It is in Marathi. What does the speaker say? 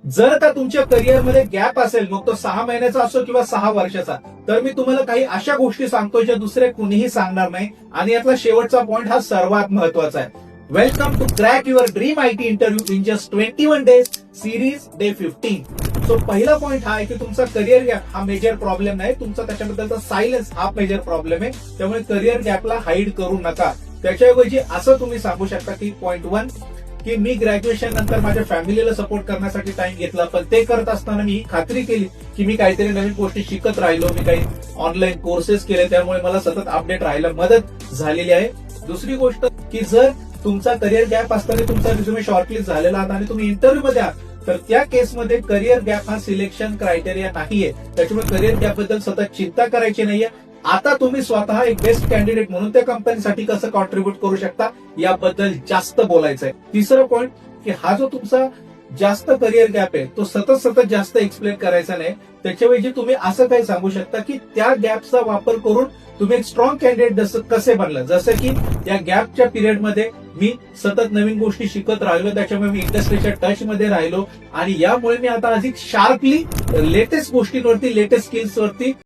जर का तुमच्या करिअरमध्ये गॅप असेल, मग तो 6 महिन्याचा असो किंवा 6 वर्षाचा, तर मी तुम्हाला काही अशा गोष्टी सांगतोय ज्या दुसरे कुणीही सांगणार नाही. आणि यातला शेवटचा पॉइंट हा सर्वात महत्वाचा आहे. Welcome to crack your dream IT interview in just 21 days series day 15. So पहिला पॉइंट हा आहे की तुमचा करिअर गॅप हा मेजर प्रॉब्लेम नाही, तुमचा त्याच्याबद्दलचा सायलेन्स हा मेजर प्रॉब्लेम आहे. त्यामुळे करिअर गॅपला हाईड करू नका. त्याच्याऐवजी असं तुम्ही सांगू शकता की पॉइंट 1 की मी ग्रॅज्युएशन नंतर माझ्या फॅमिलीला सपोर्ट करण्यासाठी टाइम घेतला, पण ते करत असताना मी ही खात्री केली की मी काहीतरी नवीन गोष्टी शिकत राहिलो, मी काही ऑनलाईन कोर्सेस केले, त्यामुळे मला सतत अपडेट राहायला मदत झालेली आहे. दुसरी गोष्ट की जर तुमचा करिअर गॅप असताना तुमचा रिझ्युमे शॉर्टलिस्ट झालेला आहे आणि तुम्ही इंटरव्ह्यू मध्ये आहात, तर त्या केसमध्ये करिअर गॅप हा सिलेक्शन क्रायटेरिया नाहीये. त्याच्यामुळे करिअर गॅप बद्दल सतत चिंता करायची नाहीये. आता तुम्ही स्वतः एक बेस्ट कॅन्डिडेट म्हणून त्या कंपनीसाठी कसं कॉन्ट्रीब्युट करू शकता याबद्दल जास्त बोलायचंय. तिसरं पॉइंट की हा जो तुमचा जास्त करिअर गॅप आहे तो सतत जास्त एक्सप्लेन करायचा नाही. त्याच्याऐवजी तुम्ही असं काही सांगू शकता की त्या गॅपचा वापर करून तुम्ही एक स्ट्रॉंग कॅन्डिडेट कसे बनला, जसं की या गॅपच्या पिरियडमध्ये मी सतत नवीन गोष्टी शिकत राहिलो, त्याच्यामुळे मी इंडस्ट्रीच्या टच मध्ये राहिलो आणि यामुळे मी आता अधिक शार्पली लेटेस्ट गोष्टींवरती, लेटेस्ट स्किल्स वरती